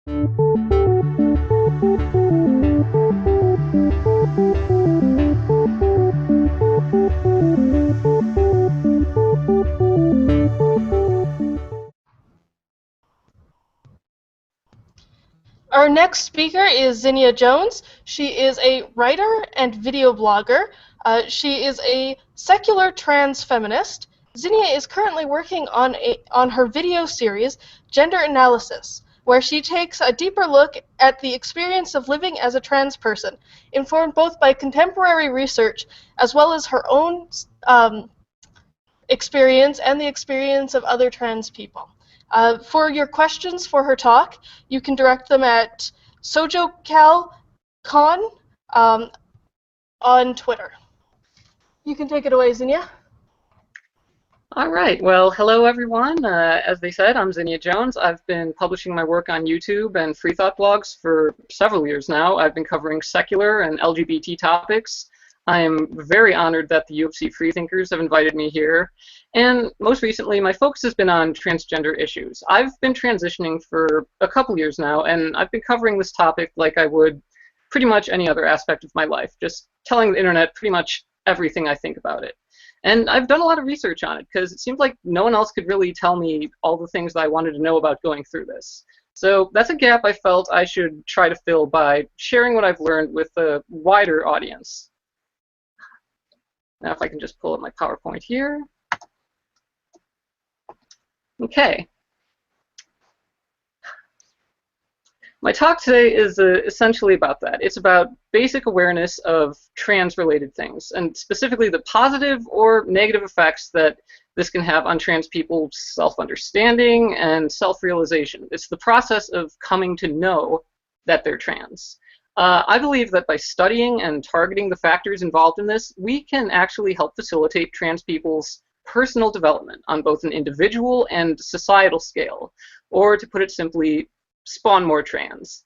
Our next speaker is Zinnia Jones. She is a writer and video blogger. She is a secular trans feminist. Zinnia is currently working on her video series, Gender Analysis, where she takes a deeper look at the experience of living as a trans person, informed both by contemporary research as well as her own experience and the experience of other trans people. For your questions for her talk, you can direct them at SojoCalCon on Twitter. You can take it away, Zinnia. All right. Well, hello, everyone. As they said, I'm Zinnia Jones. I've been publishing my work on YouTube and free thought blogs for several years now. I've been covering secular and LGBT topics. I am very honored that the U of C Freethinkers have invited me here. And most recently, my focus has been on transgender issues. I've been transitioning for a couple years now, and I've been covering this topic like I would pretty much any other aspect of my life, just telling the internet pretty much everything I think about it. And I've done a lot of research on it because it seemed like no one else could really tell me all the things that I wanted to know about going through this. So that's a gap I felt I should try to fill by sharing what I've learned with a wider audience. Now if I can just pull up my PowerPoint here. Okay. My talk today is essentially about that. It's about basic awareness of trans-related things, and specifically the positive or negative effects that this can have on trans people's self-understanding and self-realization. It's the process of coming to know that they're trans. I believe that by studying and targeting the factors involved in this, we can actually help facilitate trans people's personal development on both an individual and societal scale, or to put it simply, spawn more trans.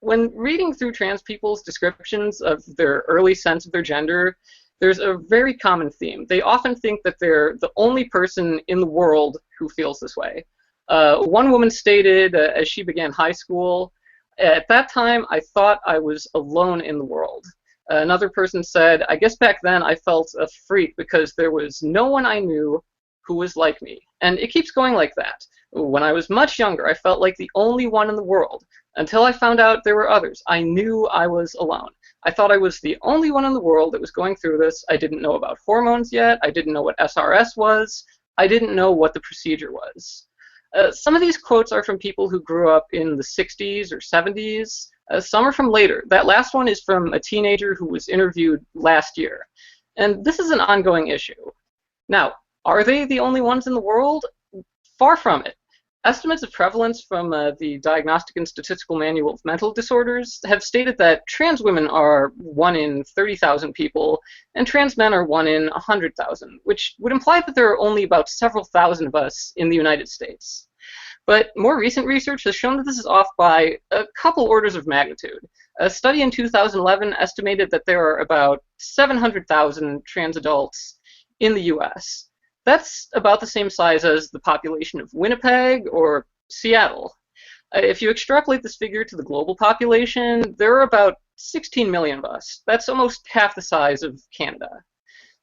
When reading through trans people's descriptions of their early sense of their gender, there's a very common theme. They often think that they're the only person in the world who feels this way. One woman stated as she began high school, "At that time, I thought I was alone in the world." Another person said, "I guess back then I felt a freak because there was no one I knew who was like me." And it keeps going like that. When I was much younger, I felt like the only one in the world. Until I found out there were others, I knew I was alone. I thought I was the only one in the world that was going through this. I didn't know about hormones yet. I didn't know what SRS was. I didn't know what the procedure was. Some of these quotes are from people who grew up in the 60s or 70s. Some are from later. That last one is from a teenager who was interviewed last year. And this is an ongoing issue. Now, are they the only ones in the world? Far from it. Estimates of prevalence from the Diagnostic and Statistical Manual of Mental Disorders have stated that trans women are 1 in 30,000 people, and trans men are 1 in 100,000, which would imply that there are only about several thousand of us in the United States. But more recent research has shown that this is off by a couple orders of magnitude. A study in 2011 estimated that there are about 700,000 trans adults in the US. That's about the same size as the population of Winnipeg or Seattle. If you extrapolate this figure to the global population, there are about 16 million of us. That's almost half the size of Canada.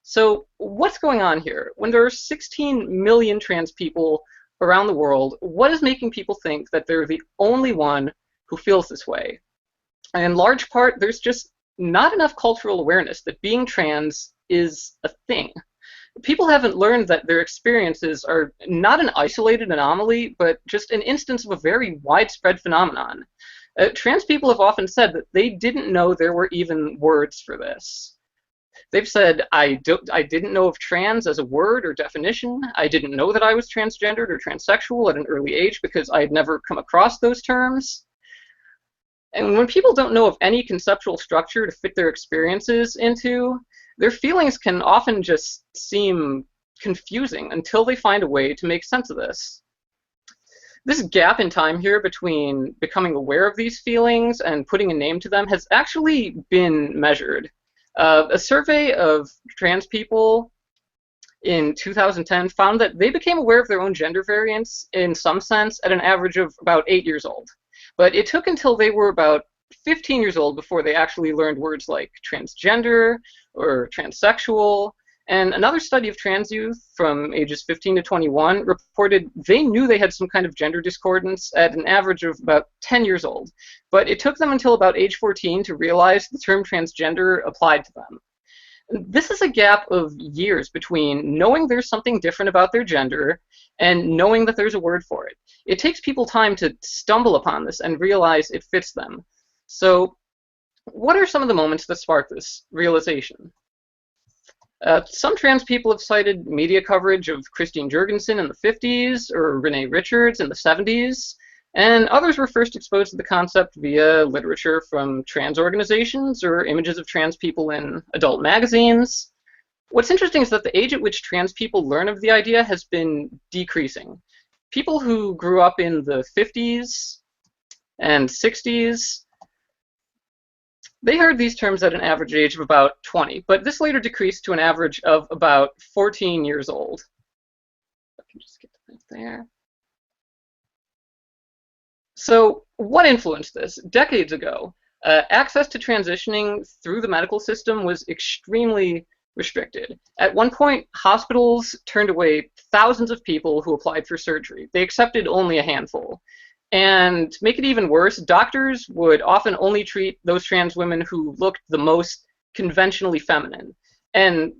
So what's going on here? When there are 16 million trans people around the world, what is making people think that they're the only one who feels this way? And in large part, there's just not enough cultural awareness that being trans is a thing. People haven't learned that their experiences are not an isolated anomaly, but just an instance of a very widespread phenomenon. Trans people have often said that they didn't know there were even words for this. They've said, I didn't know of trans as a word or definition. I didn't know that I was transgendered or transsexual at an early age because I had never come across those terms. And when people don't know of any conceptual structure to fit their experiences into, their feelings can often just seem confusing until they find a way to make sense of this. This gap in time here between becoming aware of these feelings and putting a name to them has actually been measured. A survey of trans people in 2010 found that they became aware of their own gender variance in some sense at an average of about 8 years old. But it took until they were about 15 years old before they actually learned words like transgender or transsexual. And another study of trans youth from ages 15 to 21 reported they knew they had some kind of gender discordance at an average of about 10 years old. But it took them until about age 14 to realize the term transgender applied to them. This is a gap of years between knowing there's something different about their gender and knowing that there's a word for it. It takes people time to stumble upon this and realize it fits them. So, what are some of the moments that spark this realization? Some trans people have cited media coverage of Christine Jurgensen in the 50s or Renee Richards in the 70s, and others were first exposed to the concept via literature from trans organizations or images of trans people in adult magazines. What's interesting is that the age at which trans people learn of the idea has been decreasing. People who grew up in the 50s and 60s, they heard these terms at an average age of about 20, but this later decreased to an average of about 14 years old. I can just get that there. So what influenced this? Decades ago, access to transitioning through the medical system was extremely restricted. At one point, hospitals turned away thousands of people who applied for surgery. They accepted only a handful. And to make it even worse, doctors would often only treat those trans women who looked the most conventionally feminine. And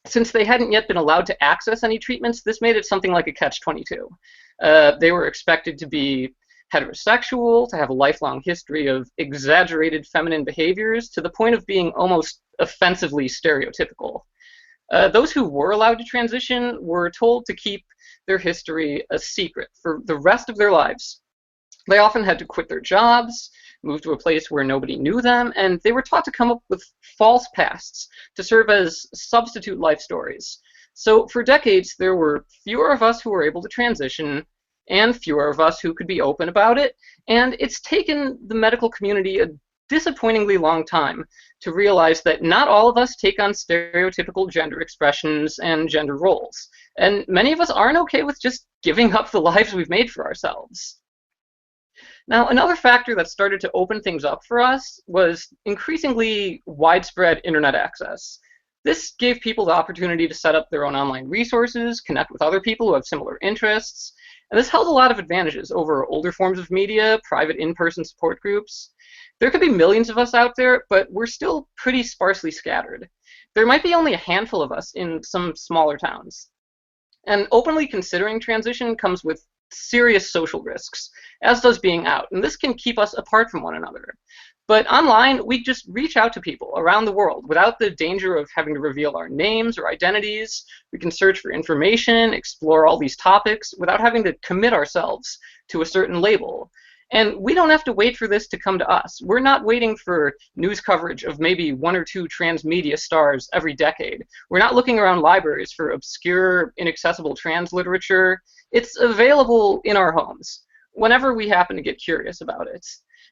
since they hadn't yet been allowed to access any treatments, this made it something like a catch-22. They were expected to be heterosexual, to have a lifelong history of exaggerated feminine behaviors, to the point of being almost offensively stereotypical. Those who were allowed to transition were told to keep their history a secret for the rest of their lives. They often had to quit their jobs, move to a place where nobody knew them, and they were taught to come up with false pasts to serve as substitute life stories. So for decades, there were fewer of us who were able to transition and fewer of us who could be open about it, and it's taken the medical community a disappointingly long time to realize that not all of us take on stereotypical gender expressions and gender roles, and many of us aren't okay with just giving up the lives we've made for ourselves. Now, another factor that started to open things up for us was increasingly widespread internet access. This gave people the opportunity to set up their own online resources, connect with other people who have similar interests, and this held a lot of advantages over older forms of media, private in-person support groups. There could be millions of us out there, but we're still pretty sparsely scattered. There might be only a handful of us in some smaller towns. And openly considering transition comes with serious social risks, as does being out, and this can keep us apart from one another. But online, we just reach out to people around the world without the danger of having to reveal our names or identities. We can search for information, explore all these topics without having to commit ourselves to a certain label. And we don't have to wait for this to come to us. We're not waiting for news coverage of maybe 1 or 2 trans media stars every decade. We're not looking around libraries for obscure, inaccessible trans literature. It's available in our homes, whenever we happen to get curious about it.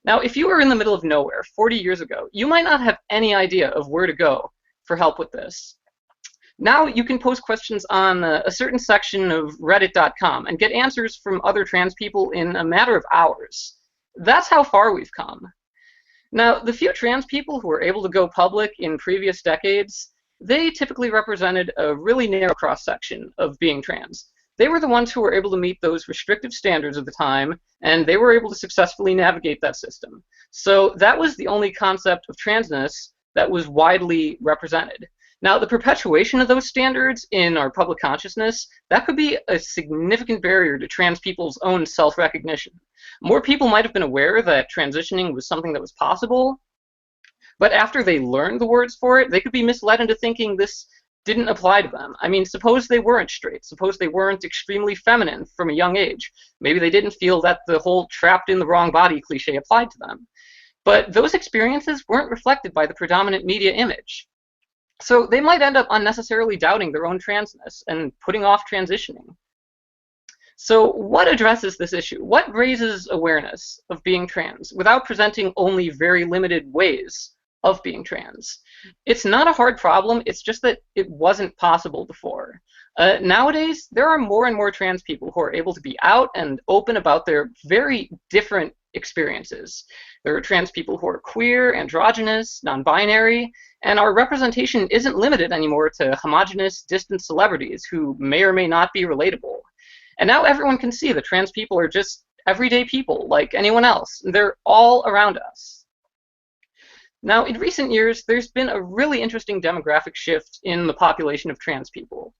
Now, if you were in the middle of nowhere 40 years ago, you might not have any idea of where to go for help with this. Now you can post questions on a certain section of reddit.com and get answers from other trans people in a matter of hours. That's how far we've come. Now, the few trans people who were able to go public in previous decades, they typically represented a really narrow cross-section of being trans. They were the ones who were able to meet those restrictive standards of the time, and they were able to successfully navigate that system. So that was the only concept of transness that was widely represented. Now, the perpetuation of those standards in our public consciousness, that could be a significant barrier to trans people's own self-recognition. More people might have been aware that transitioning was something that was possible, but after they learned the words for it, they could be misled into thinking this didn't apply to them. I mean, suppose they weren't straight. Suppose they weren't extremely feminine from a young age. Maybe they didn't feel that the whole trapped in the wrong body cliche applied to them. But those experiences weren't reflected by the predominant media image. So they might end up unnecessarily doubting their own transness and putting off transitioning. So what addresses this issue? What raises awareness of being trans without presenting only very limited ways of being trans? It's not a hard problem, it's just that it wasn't possible before. Nowadays, there are more and more trans people who are able to be out and open about their very different experiences. There are trans people who are queer, androgynous, non-binary, and our representation isn't limited anymore to homogenous, distant celebrities who may or may not be relatable. And now everyone can see that trans people are just everyday people like anyone else. They're all around us. Now, in recent years, there's been a really interesting demographic shift in the population of trans people.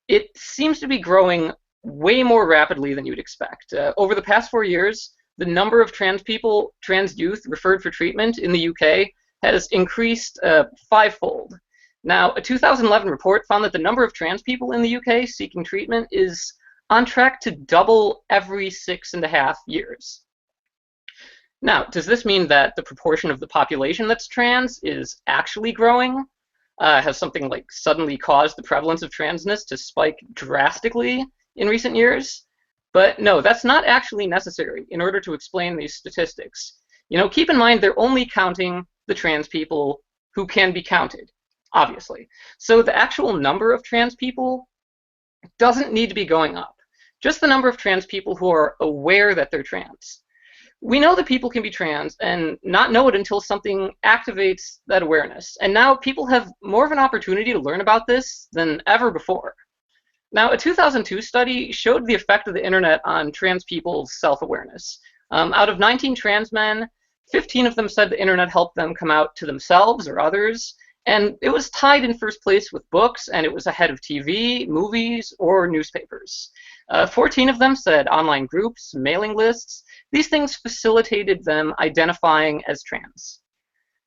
It seems to be growing way more rapidly than you'd expect. Over the past 4 years, the number of trans people, trans youth referred for treatment in the UK has increased fivefold. Now, a 2011 report found that the number of trans people in the UK seeking treatment is on track to double every 6.5 years. Now, does this mean that the proportion of the population that's trans is actually growing? Has something like suddenly caused the prevalence of transness to spike drastically in recent years? But no, that's not actually necessary in order to explain these statistics. Keep in mind they're only counting the trans people who can be counted, obviously. So the actual number of trans people doesn't need to be going up. Just the number of trans people who are aware that they're trans. We know that people can be trans and not know it until something activates that awareness. And now people have more of an opportunity to learn about this than ever before. Now, a 2002 study showed the effect of the internet on trans people's self-awareness. Out of 19 trans men, 15 of them said the internet helped them come out to themselves or others, and it was tied in first place with books, and it was ahead of TV, movies, or newspapers. 14 of them said online groups, mailing lists. These things facilitated them identifying as trans.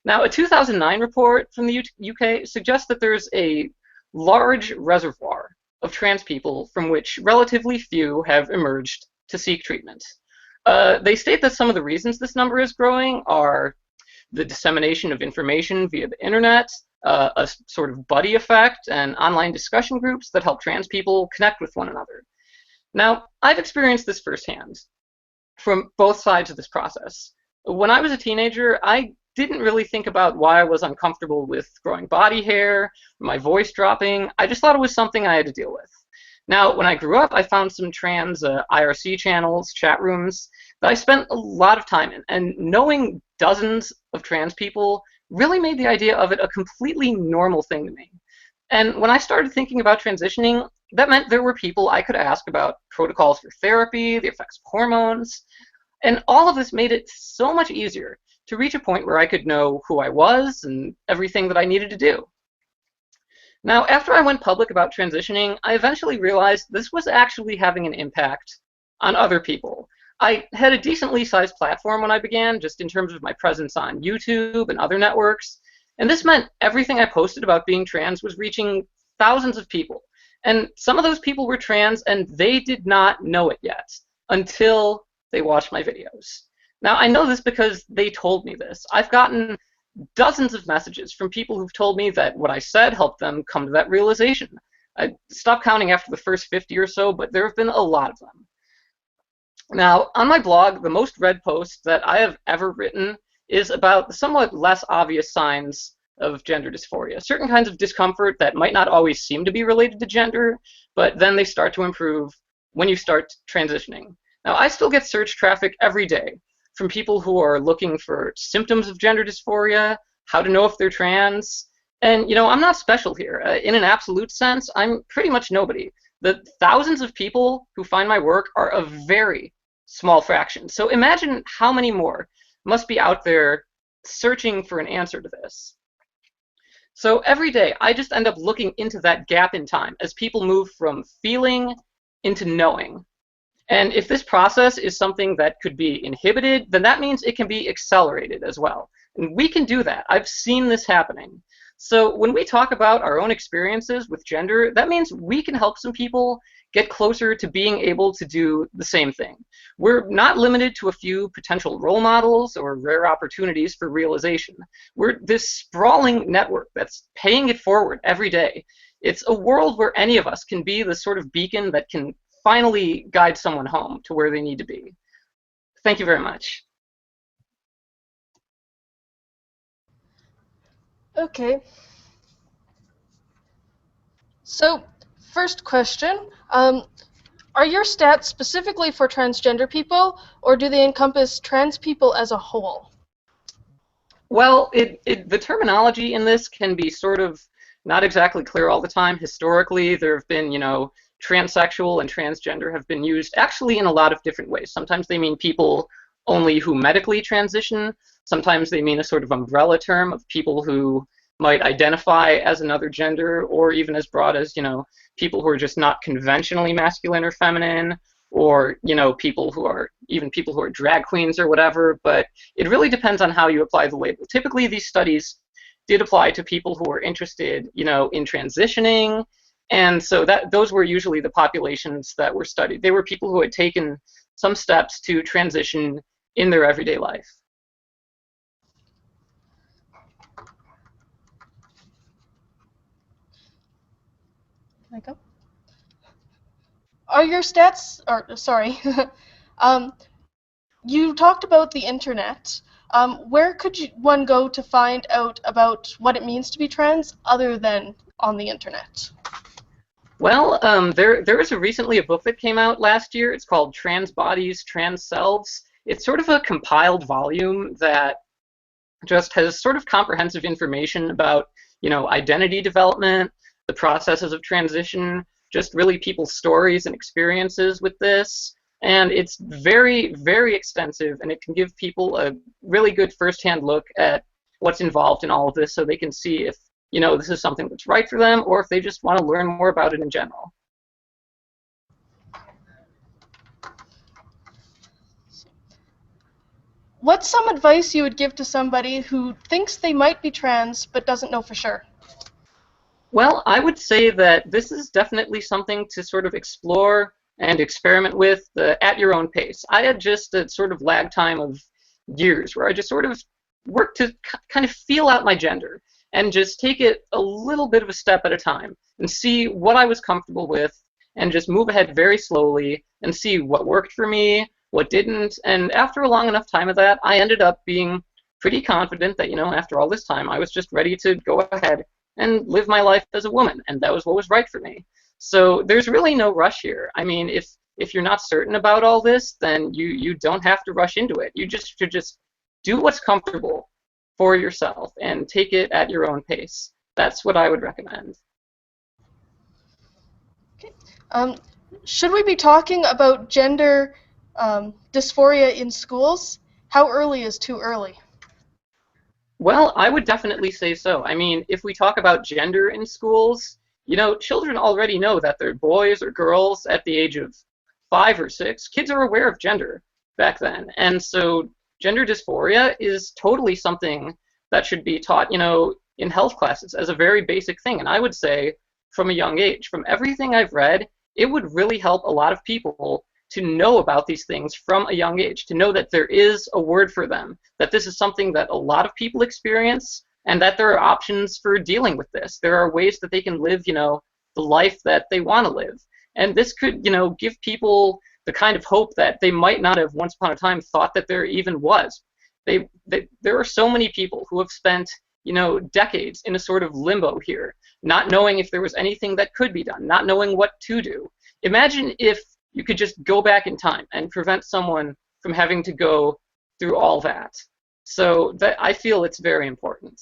Now, a 2009 report from the UK suggests that there's a large reservoir of trans people from which relatively few have emerged to seek treatment. They state that some of the reasons this number is growing are the dissemination of information via the internet, a sort of buddy effect, and online discussion groups that help trans people connect with one another. Now, I've experienced this firsthand from both sides of this process. When I was a teenager, I didn't really think about why I was uncomfortable with growing body hair, my voice dropping. I just thought it was something I had to deal with. Now, when I grew up, I found some trans IRC channels, chat rooms that I spent a lot of time in, and knowing dozens of trans people really made the idea of it a completely normal thing to me. And when I started thinking about transitioning, that meant there were people I could ask about protocols for therapy, the effects of hormones, and all of this made it so much easier to reach a point where I could know who I was and everything that I needed to do. Now, after I went public about transitioning, I eventually realized this was actually having an impact on other people. I had a decently sized platform when I began, just in terms of my presence on YouTube and other networks, and this meant everything I posted about being trans was reaching thousands of people. And some of those people were trans, and they did not know it yet until they watched my videos. Now, I know this because they told me this. I've gotten dozens of messages from people who've told me that what I said helped them come to that realization. I stopped counting after the first 50 or so, but there have been a lot of them. Now, on my blog, the most read post that I have ever written is about the somewhat less obvious signs of gender dysphoria, certain kinds of discomfort that might not always seem to be related to gender, but then they start to improve when you start transitioning. Now, I still get search traffic every day from people who are looking for symptoms of gender dysphoria, how to know if they're trans, and I'm not special here. In an absolute sense, I'm pretty much nobody. The thousands of people who find my work are a very small fraction. So imagine how many more must be out there searching for an answer to this. So every day, I just end up looking into that gap in time as people move from feeling into knowing. And if this process is something that could be inhibited, then that means it can be accelerated as well. And we can do that. I've seen this happening. So when we talk about our own experiences with gender, that means we can help some people get closer to being able to do the same thing. We're not limited to a few potential role models or rare opportunities for realization. We're this sprawling network that's paying it forward every day. It's a world where any of us can be the sort of beacon that can finally guide someone home to where they need to be. Thank you very much. Okay. So, First question, are your stats specifically for transgender people, or do they encompass trans people as a whole? Well, the terminology in this can be sort of not exactly clear all the time. Historically, there have been, transsexual and transgender have been used actually in a lot of different ways. Sometimes they mean people only who medically transition. Sometimes they mean a sort of umbrella term of people who might identify as another gender, or even as broad as, people who are just not conventionally masculine or feminine, or people who are drag queens or whatever. But it really depends on how you apply the label. Typically, these studies did apply to people who were interested, in transitioning, and so those were usually the populations that were studied. They were people who had taken some steps to transition in their everyday life. Can I go? Are your stats, or sorry, you talked about the internet. Where could one go to find out about what it means to be trans other than on the internet? Well, there was recently a book that came out last year. It's called Trans Bodies, Trans Selves. It's sort of a compiled volume that just has sort of comprehensive information about, identity development, the processes of transition, just really people's stories and experiences with this. And it's very, very extensive, and it can give people a really good firsthand look at what's involved in all of this, so they can see if, this is something that's right for them, or if they just want to learn more about it in general. What's some advice you would give to somebody who thinks they might be trans but doesn't know for sure? Well, I would say that this is definitely something to sort of explore and experiment with at your own pace. I had just a sort of lag time of years where I just sort of worked to kind of feel out my gender and just take it a little bit of a step at a time and see what I was comfortable with, and just move ahead very slowly and see what worked for me, what didn't. And after a long enough time of that, I ended up being pretty confident that, after all this time, I was just ready to go ahead and live my life as a woman, and that was what was right for me. So there's really no rush here. I mean, if you're not certain about all this, then you don't have to rush into it. You just should just do what's comfortable for yourself and take it at your own pace. That's what I would recommend. Okay. Should we be talking about gender dysphoria in schools? How early is too early? Well, I would definitely say so. I mean, if we talk about gender in schools, children already know that they're boys or girls at the age of 5 or 6. Kids are aware of gender back then. And so gender dysphoria is totally something that should be taught, in health classes as a very basic thing. And I would say from a young age, from everything I've read, it would really help a lot of people to know about these things from a young age, to know that there is a word for them, that this is something that a lot of people experience, and that there are options for dealing with this. There are ways that they can live, the life that they want to live. And this could, give people the kind of hope that they might not have once upon a time thought that there even was. There are so many people who have spent, decades in a sort of limbo here, not knowing if there was anything that could be done, not knowing what to do. Imagine if you could just go back in time and prevent someone from having to go through all that. So I feel it's very important.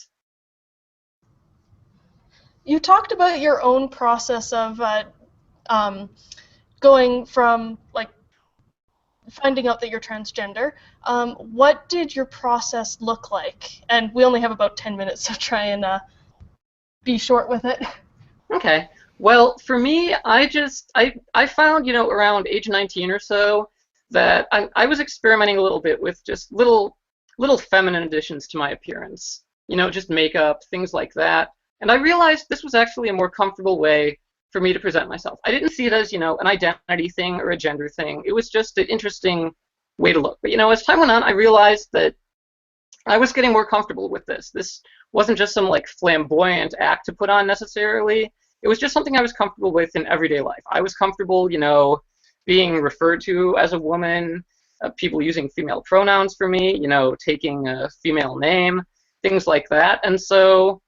You talked about your own process of going from finding out that you're transgender. What did your process look like? And we only have about 10 minutes, so try and be short with it. Okay. Well, for me, I found, around age 19 or so, that I was experimenting a little bit with just little feminine additions to my appearance. Just makeup, things like that. And I realized this was actually a more comfortable way for me to present myself. I didn't see it as, an identity thing or a gender thing. It was just an interesting way to look. But, as time went on, I realized that I was getting more comfortable with this. This wasn't just some flamboyant act to put on necessarily. It was just something I was comfortable with in everyday life. I was comfortable, being referred to as a woman, people using female pronouns for me, taking a female name, things like that. And so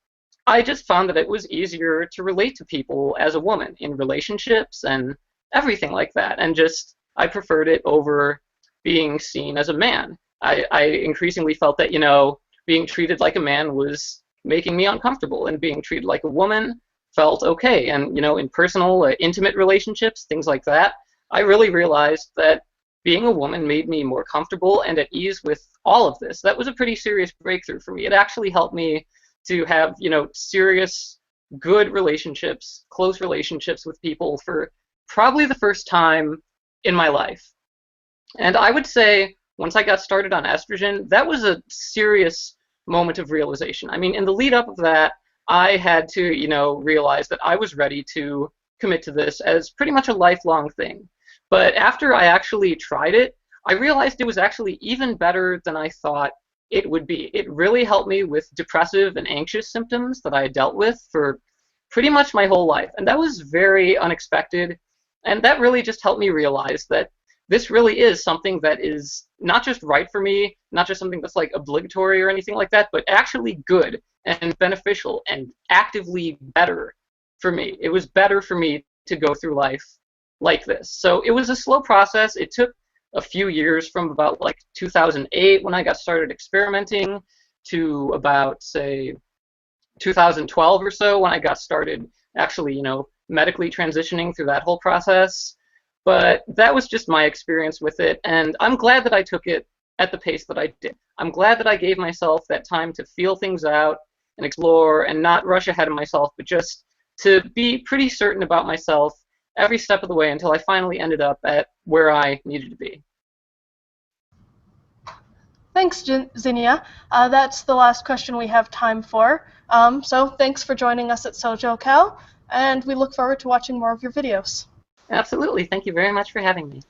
I just found that it was easier to relate to people as a woman in relationships and everything like that. And just, I preferred it over being seen as a man. I increasingly felt that, being treated like a man was making me uncomfortable, and being treated like a woman felt okay. And, in personal, intimate relationships, things like that, I really realized that being a woman made me more comfortable and at ease with all of this. That was a pretty serious breakthrough for me. It actually helped me to have, serious, good relationships, close relationships with people for probably the first time in my life. And I would say once I got started on estrogen, that was a serious moment of realization. I mean, in the lead up of that, I had to, realize that I was ready to commit to this as pretty much a lifelong thing. But after I actually tried it, I realized it was actually even better than I thought it would be. It really helped me with depressive and anxious symptoms that I had dealt with for pretty much my whole life. And that was very unexpected. And that really just helped me realize that this really is something that is not just right for me, not just something that's like obligatory or anything like that, but actually good and beneficial and actively better for me. It was better for me to go through life like this. So it was a slow process. It took a few years, from about like 2008 when I got started experimenting to about, say, 2012 or so when I got started actually, medically transitioning through that whole process. But that was just my experience with it, and I'm glad that I took it at the pace that I did. I'm glad that I gave myself that time to feel things out and explore and not rush ahead of myself, but just to be pretty certain about myself every step of the way until I finally ended up at where I needed to be. Thanks, Zinnia. That's the last question we have time for. So thanks for joining us at Social Cal, and we look forward to watching more of your videos. Absolutely. Thank you very much for having me.